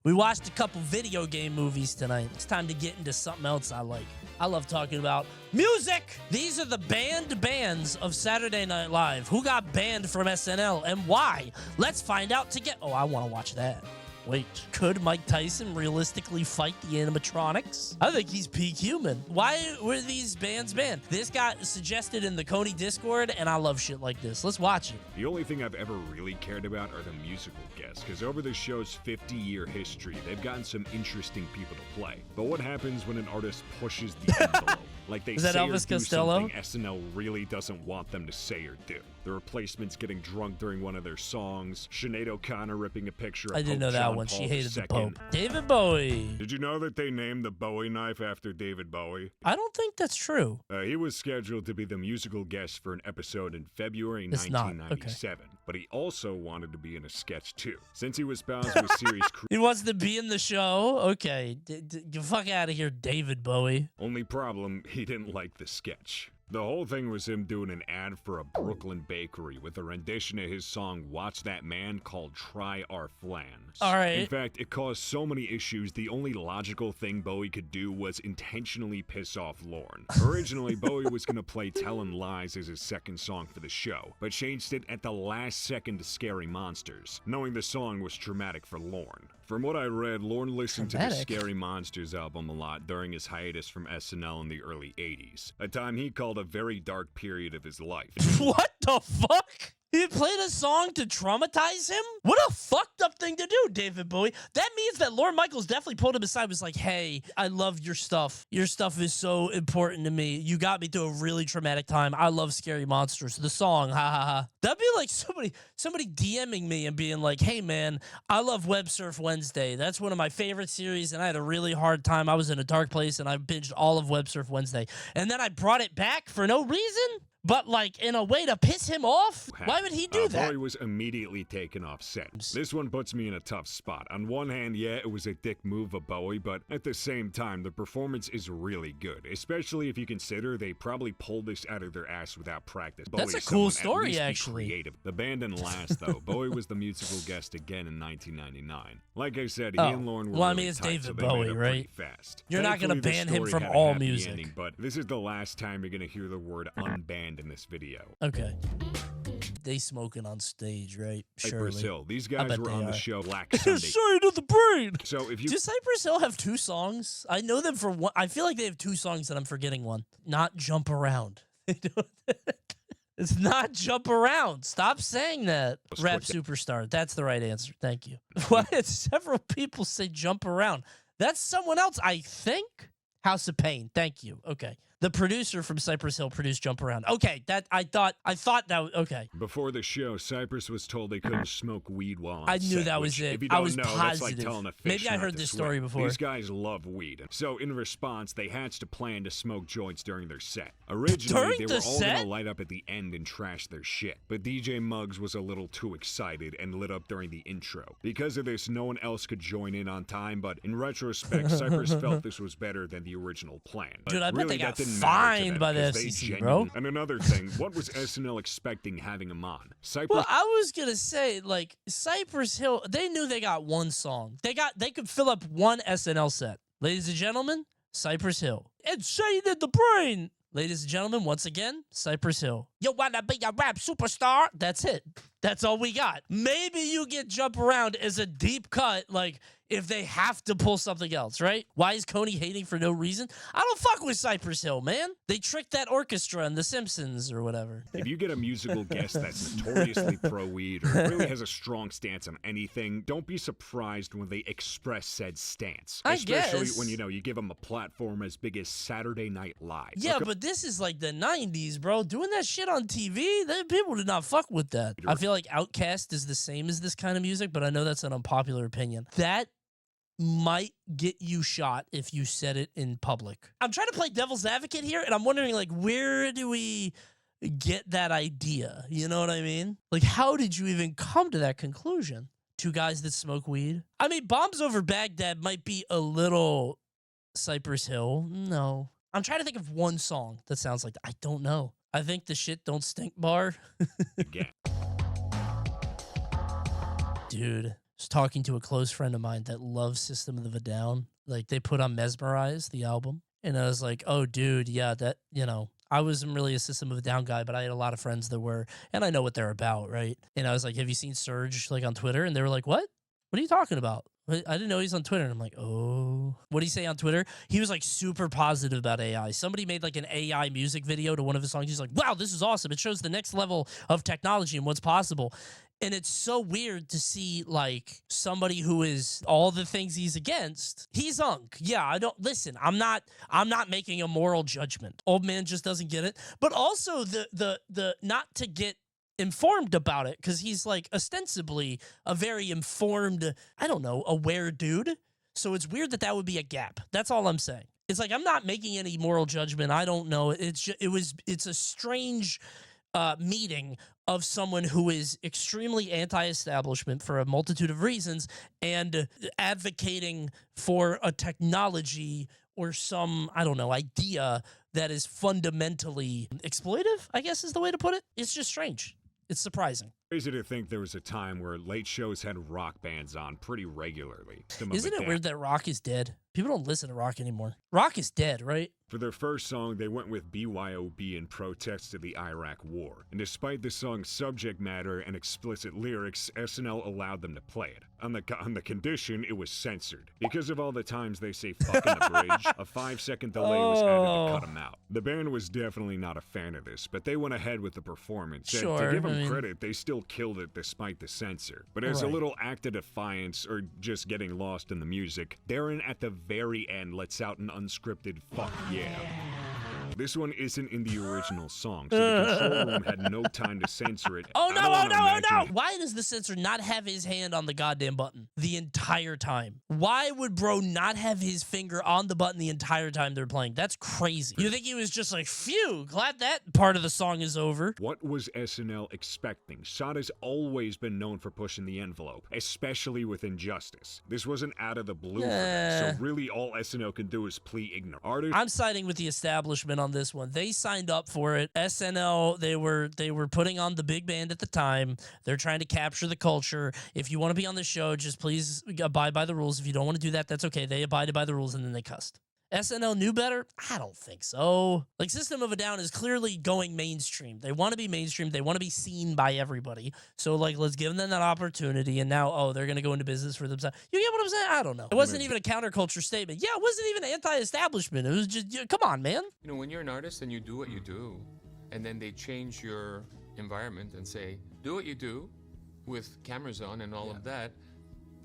We watched a couple video game movies tonight. It's time to get into something else I like. I love talking about music. These are the banned bands of Saturday Night Live. Who got banned from SNL and why? Let's find out together. Oh, I want to watch that. Wait, could Mike Tyson realistically fight the animatronics? I think he's peak human. Why were these bands banned? This got suggested in the Coney Discord, and I love shit like this. Let's watch it. The only thing I've ever really cared about are the musical guests, because over the show's 50-year history, they've gotten some interesting people to play. But what happens when an artist pushes the envelope? Like they say or do something SNL really doesn't want them to say or do. The replacements getting drunk during one of their songs. Sinead O'Connor ripping a picture of I didn't know that one. She hated the Pope. David Bowie. Did you know that they named the Bowie knife after David Bowie? I don't think that's true. He was scheduled to be the musical guest for an episode in February 1997, but he also wanted to be in a sketch too. Since he was pals with series crew, he wants to be in the show? Okay. Get fuck out of here, David Bowie. Only problem, he didn't like the sketch. The whole thing was him doing an ad for a Brooklyn bakery with a rendition of his song Watch That Man called Try Our Flans. All right. In fact, it caused so many issues, the only logical thing Bowie could do was intentionally piss off Lorne. Originally, Bowie was going to play Tellin' Lies as his second song for the show, but changed it at the last second to Scary Monsters, knowing the song was traumatic for Lorne. From what I read, Lorne listened to the Scary Monsters album a lot during his hiatus from SNL in the early 80s, a time he called a very dark period of his life. What the fuck? He played a song to traumatize him? What a fucked up thing to do, David Bowie. That means that Lorne Michaels definitely pulled him aside and was like, hey, I love your stuff. Your stuff is so important to me. You got me through a really traumatic time. I love Scary Monsters. The song, ha ha ha. That'd be like somebody DMing me and being like, hey man, I love Web Surf Wednesday. That's one of my favorite series and I had a really hard time. I was in a dark place and I binged all of Web Surf Wednesday. And then I brought it back for no reason? But, like, in a way to piss him off? Why would he do that? Bowie was immediately taken off set. This one puts me in a tough spot. On one hand, yeah, it was a dick move of Bowie, but at the same time, the performance is really good, especially if you consider they probably pulled this out of their ass without practice. That's a cool story, actually. Creative. The band didn't last, though. Bowie was the musical guest again in 1999. Like I said, he and Lorne were really it's tight, David so Bowie, right? Fast. You're not going to ban him from all music. Ending, but this is the last time you're going to hear the word unbanned in this video. Okay. They smoking on stage, right? Cypress Hill. These guys were on the show Black Sunday. Sorry to the brain. So if you... Do Cypress Hill have two songs? I know them for one. I feel like they have two songs and I'm forgetting one. Not Jump Around. It's not Jump Around. Stop saying that. Rap Superstar. That's the right answer. Thank you. Why did several people say Jump Around? That's someone else, I think. House of Pain. Thank you. Okay. The producer from Cypress Hill produced Jump Around. Okay, that I thought that was okay. Before the show, Cypress was told they couldn't smoke weed while on I knew set, that was it. If you I don't was know, positive. that's like telling a fish Maybe I heard not this to story swim. before. These guys love weed. So in response, they hatched a plan to smoke joints during their set. Originally, they were all going to light up at the end and trash their shit. But DJ Muggs was a little too excited and lit up during the intro. Because of this, no one else could join in on time, but in retrospect, Cypress felt this was better than the original plan. But dude, I bet really, they got fined by the FCC, bro. And another thing, what was SNL expecting having him on? Well, I was gonna say, like, Cypress Hill, they knew they got one song. They could fill up one SNL set. Ladies and gentlemen, Cypress Hill. Insane in the brain. Ladies and gentlemen, once again, Cypress Hill. You wanna be a rap superstar? That's it. That's all we got. Maybe you get Jump Around as a deep cut, like, if they have to pull something else, right? Why is Coney hating for no reason? I don't fuck with Cypress Hill, man. They tricked that orchestra in The Simpsons or whatever. If you get a musical guest that's notoriously pro-weed or really has a strong stance on anything, don't be surprised when they express said stance. Especially when, you give them a platform as big as Saturday Night Live. Yeah, but this is like the 90s, bro. Doing that shit on TV, people did not fuck with that. I feel like Outkast is the same as this kind of music, but I know that's an unpopular opinion. That might get you shot if you said it in public. I'm trying to play devil's advocate here, and I'm wondering, like, where do we get that idea? You know what I mean? Like, how did you even come to that conclusion? Two guys that smoke weed? I mean, Bombs Over Baghdad might be a little Cypress Hill. No. I'm trying to think of one song that sounds like that. I don't know. I think the Shit Don't Stink bar. Again. Dude. was talking to a close friend of mine that loves System of a Down. Like, they put on Mesmerize, the album. And I was like, oh, dude, yeah, that, you know, I wasn't really a System of a Down guy, but I had a lot of friends that were, and I know what they're about, right? And I was like, have you seen Surge, like, on Twitter? And they were like, what? What are you talking about? I didn't know he's on Twitter. And I'm like, oh. What did he say on Twitter? He was, like, super positive about AI. Somebody made, like, an AI music video to one of his songs. He's like, wow, this is awesome. It shows the next level of technology and what's possible. And it's so weird to see, like, somebody who is all the things he's against. He's unk. Yeah, I don't listen. I'm not making a moral judgment. Old man just doesn't get it. But also the not to get informed about it, because he's like ostensibly a very informed, I don't know, aware dude. So it's weird that would be a gap. That's all I'm saying. It's like, I'm not making any moral judgment. I don't know. It's a strange meeting of someone who is extremely anti-establishment for a multitude of reasons and advocating for a technology or some, I don't know, idea that is fundamentally exploitive, I guess is the way to put it. It's just strange. It's surprising. Crazy to think there was a time where late shows had rock bands on pretty regularly. Isn't it weird that rock is dead? People don't listen to rock anymore. Rock is dead, right? For their first song, they went with BYOB in protest to the Iraq War. And despite the song's subject matter and explicit lyrics, SNL allowed them to play it. On the condition it was censored. Because of all the times they say fuck in the bridge, a 5-second delay was added to cut them out. The band was definitely not a fan of this, but they went ahead with the performance. And to give them credit, they still killed it despite the censor. But as a little act of defiance, or just getting lost in the music, Darren at the very end lets out an unscripted fuck yeah. This one isn't in the original song, so the control room had no time to censor it. Oh no! Why does the censor not have his hand on the goddamn button the entire time? Why would bro not have his finger on the button the entire time they're playing? That's crazy. You think he was just like, phew, glad that part of the song is over? What was SNL expecting? Shot has always been known for pushing the envelope, especially with injustice. This wasn't out of the blue for them, so really all SNL can do is plead ignorant. I'm siding with the establishment on this one. They signed up for it. SNL, they were putting on the big band at the time. They're trying to capture the culture. If you want to be on the show, just please abide by the rules. If you don't want to do that, that's okay. They abided by the rules and then they cussed. SNL knew better? I don't think so. Like, System of a Down is clearly going mainstream. They want to be mainstream. They want to be seen by everybody. So, like, let's give them that opportunity. And now, they're going to go into business for themselves. You get what I'm saying? I don't know. It wasn't even a counterculture statement. Yeah, it wasn't even anti-establishment. It was just, come on, man. You know, when you're an artist and you do what you do, and then they change your environment and say, do what you do with cameras on and all of that,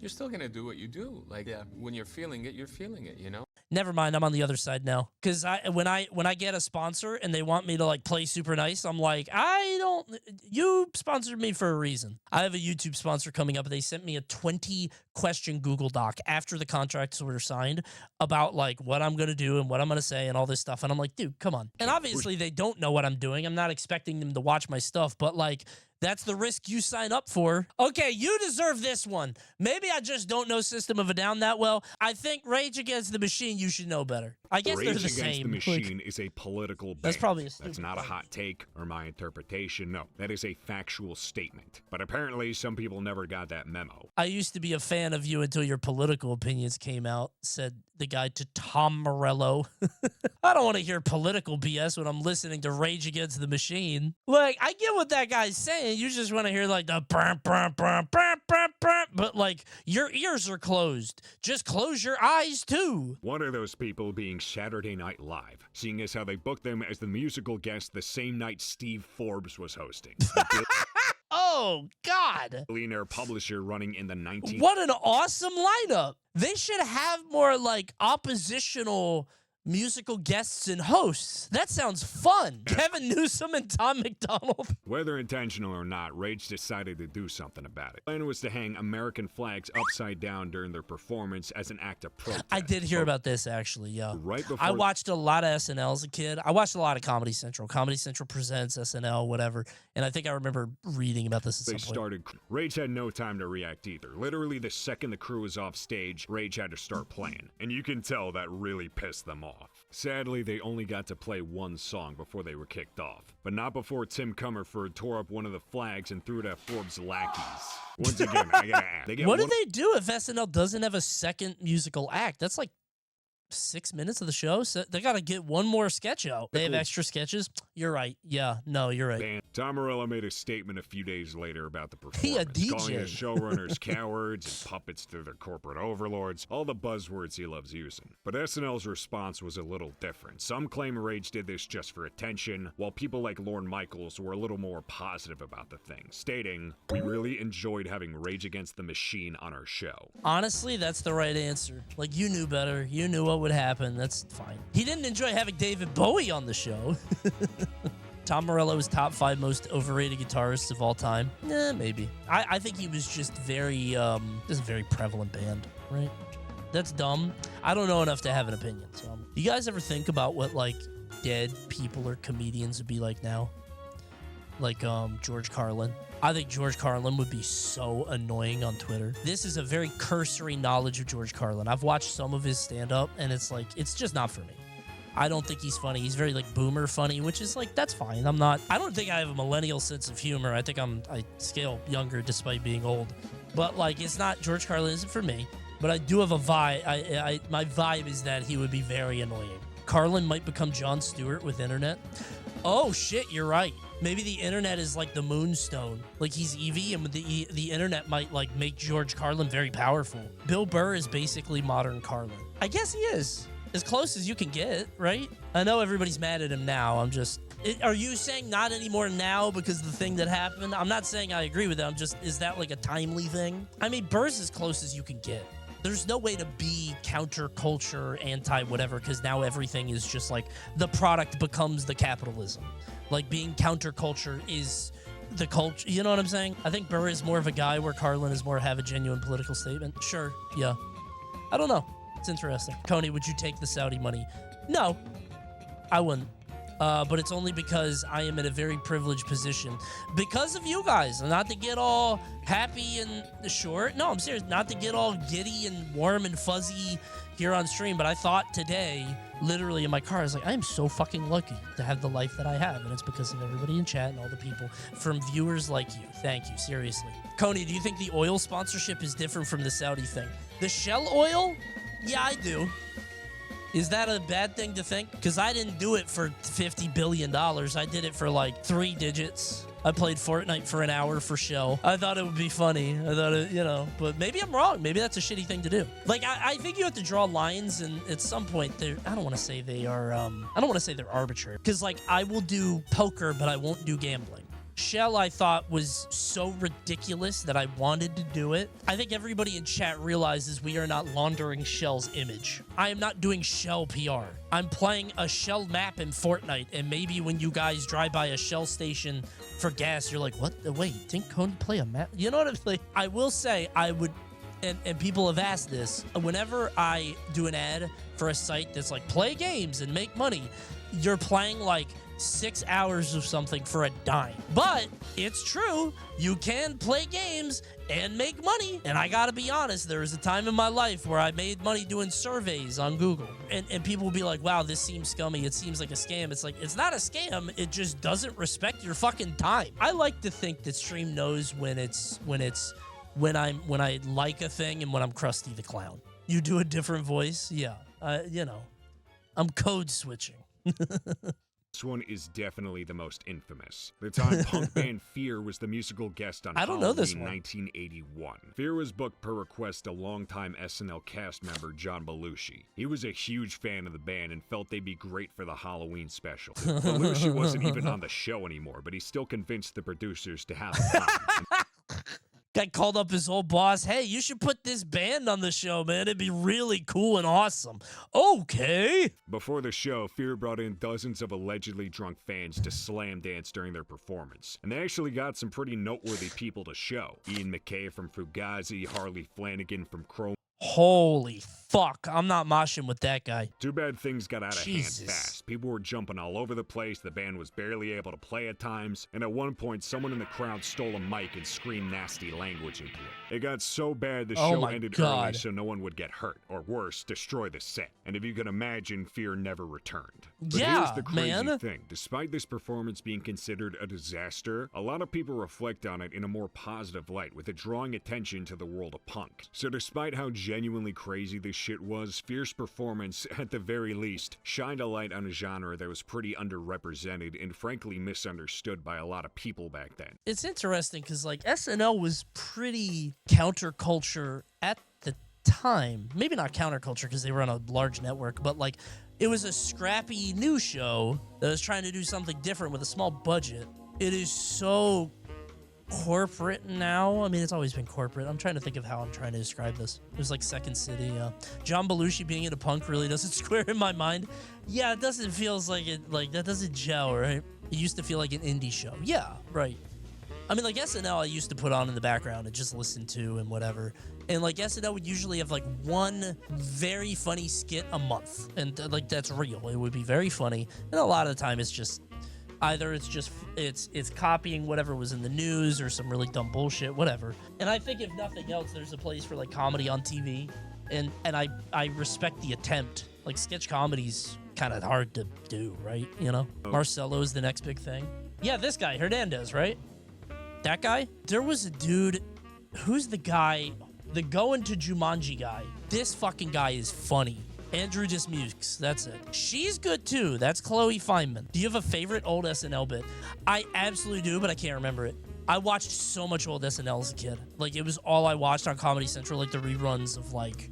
you're still going to do what you do. Like, when you're feeling it, you know? Never mind, I'm on the other side now. Because when I get a sponsor and they want me to like play super nice, I'm like, you sponsored me for a reason. I have a YouTube sponsor coming up. They sent me a 20-question Google Doc after the contracts were signed about like what I'm going to do and what I'm going to say and all this stuff. And I'm like, dude, come on. And obviously they don't know what I'm doing. I'm not expecting them to watch my stuff, but like, that's the risk you sign up for. Okay, you deserve this one. Maybe I just don't know System of a Down that well. I think Rage Against the Machine, you should know better. I guess they're the same. Rage Against the Machine is a political band. That's probably That's not a hot take or my interpretation. No, that is a factual statement. But apparently some people never got that memo. I used to be a fan of you until your political opinions came out, said the guy to Tom Morello. I don't want to hear political BS when I'm listening to Rage Against the Machine. Like, I get what that guy's saying. You just want to hear like the brr, brr, brr, brr, brr, brr, but like your ears are closed. Just close your eyes too. One of those people being Saturday Night Live, seeing as how they booked them as the musical guest the same night Steve Forbes was hosting. Oh, God. Billionaire publisher running in the 19th. What an awesome lineup. They should have more like oppositional musical guests and hosts. That sounds fun. Kevin Newsom and Tom McDonald. Whether intentional or not, Rage decided to do something about it. The plan was to hang American flags upside down during their performance as an act of protest. I did hear about this, actually, yeah. Right before I watched a lot of SNL as a kid. I watched a lot of Comedy Central. Comedy Central presents SNL, whatever. And I think I remember reading about this at some point. Rage had no time to react either. Literally, the second the crew was off stage, Rage had to start playing. And you can tell that really pissed them off. off. Sadly, they only got to play one song before they were kicked off, but not before Tim Comerford tore up one of the flags and threw it at Forbes' lackeys. Once again, I gotta ask. What do they do if SNL doesn't have a second musical act? That's like 6 minutes of the show, so they gotta get one more sketch out. They have extra sketches. You're right. Yeah, no, you're right. Tom Morello made a statement a few days later about the performance, He a DJ. calling his showrunners cowards and puppets to their corporate overlords, all the buzzwords he loves using. But SNL's response was a little different. Some claim Rage did this just for attention, while people like Lorne Michaels were a little more positive about the thing, stating, "We really enjoyed having Rage Against the Machine on our show." Honestly, that's the right answer. Like, you knew better. You knew what would happen. That's fine. He didn't enjoy having David Bowie on the show. Tom Morello is top 5 most overrated guitarists of all time. Maybe. I think he was just very a very prevalent band, right? That's dumb. I don't know enough to have an opinion. So, you guys ever think about what like dead people or comedians would be like now? Like George Carlin. I think George Carlin would be so annoying on Twitter. This is a very cursory knowledge of George Carlin. I've watched some of his stand-up, and it's like, it's just not for me. I don't think he's funny. He's very like boomer funny, which is like, that's fine. I don't think I have a millennial sense of humor. I think I scale younger despite being old. But like, it's not, George Carlin isn't for me. But I do have a vibe. My vibe is that he would be very annoying. Carlin might become Jon Stewart with internet. Oh shit, you're right. Maybe the internet is like the moonstone. Like he's Eevee, and the internet might like make George Carlin very powerful. Bill Burr is basically modern Carlin. I guess he is. As close as you can get, right? I know everybody's mad at him now. Are you saying not anymore now because of the thing that happened? I'm not saying I agree with that. Is that like a timely thing? I mean, Burr's as close as you can get. There's no way to be counterculture, anti-whatever, because now everything is just like the product becomes the capitalism. Like being counterculture is the culture. You know what I'm saying? I think Burr is more of a guy where Carlin is more have a genuine political statement. Sure, yeah. I don't know. It's interesting. Coney, would you take the Saudi money? No, I wouldn't. But it's only because I am in a very privileged position because of you guys. Not to get all happy and short. No, I'm serious. Not to get all giddy and warm and fuzzy here on stream. But I thought today, literally in my car, I was like, I am so fucking lucky to have the life that I have. And it's because of everybody in chat and all the people from viewers like you. Thank you. Seriously. Coney, do you think the oil sponsorship is different from the Saudi thing? The Shell oil? Yeah, I do. Is that a bad thing to think? Because I didn't do it for $50 billion. I did it for like 3 digits. I played Fortnite for an hour for Shell. I thought it would be funny. I thought it, but maybe I'm wrong. Maybe that's a shitty thing to do. Like, I think you have to draw lines, and at some point, I don't want to say they are, I don't want to say they're arbitrary. Because, like, I will do poker, but I won't do gambling. Shell, I thought, was so ridiculous that I wanted to do it. I think everybody in chat realizes we are not laundering Shell's image. I am not doing Shell PR. I'm playing a Shell map in Fortnite, and maybe when you guys drive by a Shell station for gas, you're like, what? Wait, didn't Coney play a map? You know what I'm saying? I will say I would, and people have asked this, whenever I do an ad for a site that's like, play games and make money, you're playing like 6 hours of something for a dime. But it's true, you can play games and make money. And I gotta be honest, there was a time in my life where I made money doing surveys on Google. And people will be like, wow, this seems scummy. It seems like a scam. It's like, it's not a scam. It just doesn't respect your fucking time. I like to think that Stream knows when I like a thing and when I'm Krusty the Clown. You do a different voice? Yeah. I'm code switching. This one is definitely the most infamous. The time punk band Fear was the musical guest on Halloween 1981. Fear was booked per request of longtime SNL cast member John Belushi. He was a huge fan of the band and felt they'd be great for the Halloween special. Belushi wasn't even on the show anymore, but he still convinced the producers to have it on. Guy called up his old boss. Hey, you should put this band on the show, man. It'd be really cool and awesome. Okay. Before the show, Fear brought in dozens of allegedly drunk fans to slam dance during their performance. And they actually got some pretty noteworthy people to show. Ian MacKaye from Fugazi, Harley Flanagan from Chrome. Holy fuck. I'm not moshing with that guy. Too bad things got out of hand Jesus. fast. People were jumping all over the place, the band was barely able to play at times, and at one point, someone in the crowd stole a mic and screamed nasty language into it. It got so bad the Oh show my ended God. early so no one would get hurt, or worse, destroy the set. And if you can imagine, Fear never returned. But Yeah, here's the crazy man. thing. Despite this performance being considered a disaster, a lot of people reflect on it in a more positive light, with it drawing attention to the world of punk. So despite how genuinely crazy this shit was, Fear's performance, at the very least, shined a light on a genre that was pretty underrepresented and frankly misunderstood by a lot of people back then. It's interesting because, like, SNL was pretty counterculture at the time. Maybe not counterculture because they were on a large network, but, like, it was a scrappy new show that was trying to do something different with a small budget. It is so corporate now. I mean, it's always been corporate. I'm trying to think of how I'm trying to describe this. It was like Second City. John Belushi being into punk really doesn't square in my mind. Yeah, it doesn't feel like it, like that doesn't gel, right? It used to feel like an indie show. Yeah, right. I mean, like SNL I used to put on in the background and just listen to and whatever. And like SNL would usually have like one very funny skit a month. And like that's real. It would be very funny. And a lot of the time it's just either it's copying whatever was in the news or some really dumb bullshit, whatever. And I think if nothing else, there's a place for like comedy on TV. And I respect the attempt. Like sketch comedy's kind of hard to do, right? You know? Marcelo's the next big thing. Yeah, this guy, Hernandez, right? That guy? There was a dude, who's the guy, the going to Jumanji guy. This fucking guy is funny. Andrew Dismukes, that's it. She's good too. That's Chloe Feynman. Do you have a favorite old SNL bit? I absolutely do, but I can't remember it. I watched so much old SNL as a kid. Like, it was all I watched on Comedy Central, like the reruns of, like,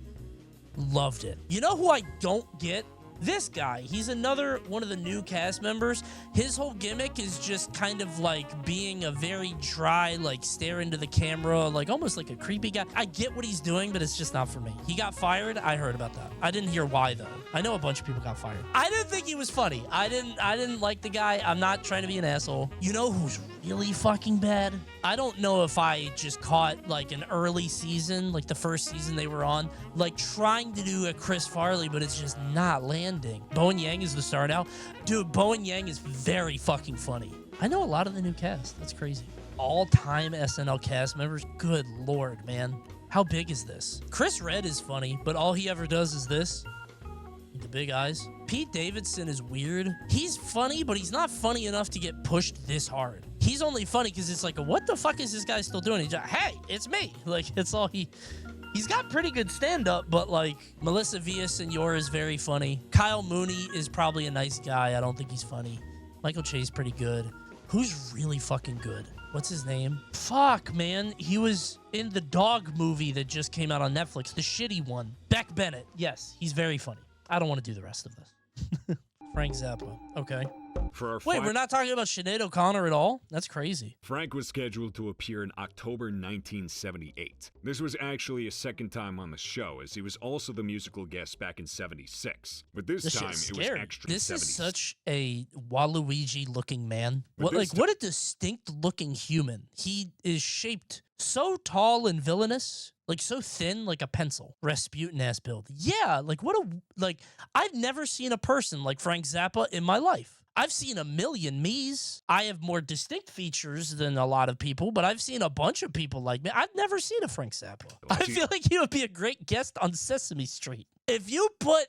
loved it. You know who I don't get? This guy. He's another one of the new cast members. His whole gimmick is just kind of like being a very dry, like stare into the camera, like almost like a creepy guy. I get what he's doing, but it's just not for me. He got fired. I heard about that. I didn't hear why though. I know a bunch of people got fired. I didn't think he was funny. I didn't like the guy. I'm not trying to be an asshole. You know who's really fucking bad? I don't know if I just caught like an early season, like the first season they were on, like trying to do a Chris Farley, but it's just not landing. Bowen Yang is the star now. Dude, Bowen Yang is very fucking funny. I know a lot of the new cast. That's crazy. All-time SNL cast members. Good Lord, man. How big is this? Chris Redd is funny, but all he ever does is this. The big eyes. Pete Davidson is weird. He's funny, but he's not funny enough to get pushed this hard. He's only funny because it's like, what the fuck is this guy still doing? He's like, hey, it's me. Like, it's all he's got pretty good stand-up, but like, Melissa Villaseñor is very funny. Kyle Mooney is probably a nice guy. I don't think he's funny. Michael Che's pretty good. Who's really fucking good? What's his name? Fuck, man. He was in the dog movie that just came out on Netflix, the shitty one. Beck Bennett. Yes, he's very funny. I don't want to do the rest of this. Frank Zappa. Okay. Wait, we're not talking about Sinead O'Connor at all? That's crazy. Frank was scheduled to appear in October 1978. This was actually a second time on the show, as he was also the musical guest back in 76. But this time, it was extra. This is such a Waluigi-looking man. What a distinct-looking human. He is shaped so tall and villainous. Like, so thin, like a pencil. Rasputin-ass build. Yeah, I've never seen a person like Frank Zappa in my life. I've seen a million me's. I have more distinct features than a lot of people, but I've seen a bunch of people like me. I've never seen a Frank Zappa. I feel like he would be a great guest on Sesame Street. If you put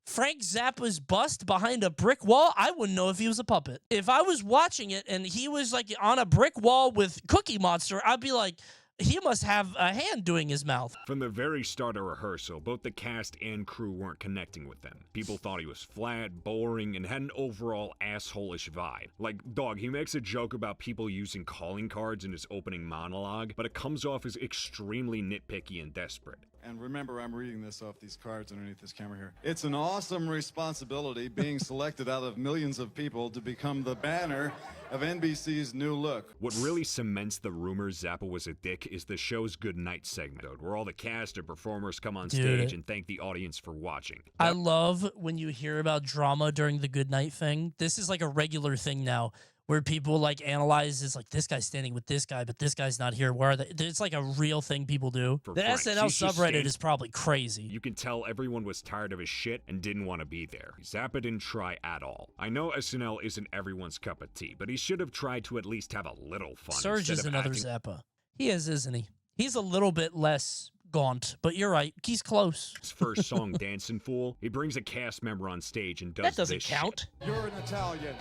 Frank Zappa's bust behind a brick wall, I wouldn't know if he was a puppet. If I was watching it and he was like on a brick wall with Cookie Monster, I'd be like, he must have a hand doing his mouth. From the very start of rehearsal, both the cast and crew weren't connecting with them. People thought he was flat, boring, and had an overall asshole-ish vibe. Like, dog, he makes a joke about people using calling cards in his opening monologue, but it comes off as extremely nitpicky and desperate. And remember, I'm reading this off these cards underneath this camera here. It's an awesome responsibility being selected out of millions of people to become the banner of NBC's new look. What really cements the rumor Zappa was a dick is the show's Good Night segment, where all the cast and performers come on stage and thank the audience for watching. I love when you hear about drama during the Good Night thing. This is like a regular thing now, where people like analyze is like this guy's standing with this guy, but this guy's not here. Where are they? It's like a real thing people do. For The Franks, SNL he's just subreddit is probably crazy. You can tell everyone was tired of his shit and didn't want to be there. Zappa didn't try at all. I know SNL isn't everyone's cup of tea, but he should have tried to at least have a little fun. Surge is instead of another acting Zappa. He is, isn't he? He's a little bit less gaunt, but you're right. He's close. his first song, Dancing Fool. He brings a cast member on stage and does That doesn't this count. shit. You're an Italian.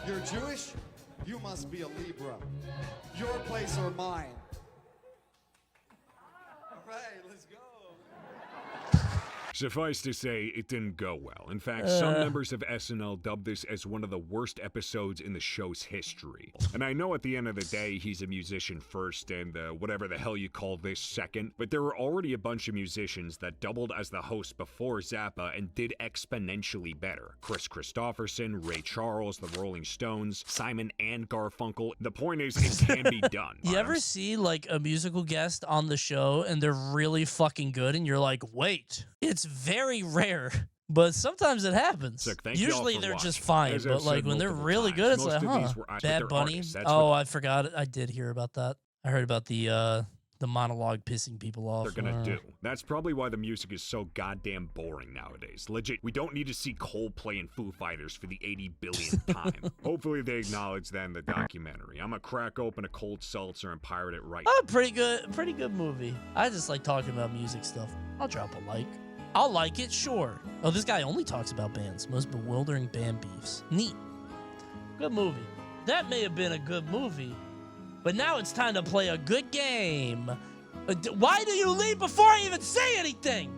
You're Jewish? You must be a Libra. Your place or mine. All right, let's go. Suffice to say, it didn't go well. In fact, some members of SNL dubbed this as one of the worst episodes in the show's history. And I know at the end of the day, he's a musician first and whatever the hell you call this second, but there were already a bunch of musicians that doubled as the host before Zappa and did exponentially better. Chris Christopherson, Ray Charles, the Rolling Stones, Simon and Garfunkel. The point is, it can be done. You ever see like a musical guest on the show and they're really fucking good and you're like, wait, it's very rare, but sometimes it happens. Look, thank you all Usually for they're watching. just fine, As I've but like said when they're multiple really times, good, it's most like, of huh, these were- but Bad they're Bunny. artists, that's Oh, what- I forgot. I did hear about that. I heard about the monologue pissing people off. They're gonna do. That's probably why the music is so goddamn boring nowadays. Legit, we don't need to see Coldplay and Foo Fighters for the 80 billionth time. Hopefully they acknowledge that in the documentary. I'm gonna crack open a cold seltzer and pirate it right Oh, pretty good movie. I just like talking about music stuff. I'll drop a like. I'll like it, sure. Oh, this guy only talks about bands. Most bewildering band beefs. Neat. Good movie. That may have been a good movie, but now it's time to play a good game. Why do you leave before I even say anything?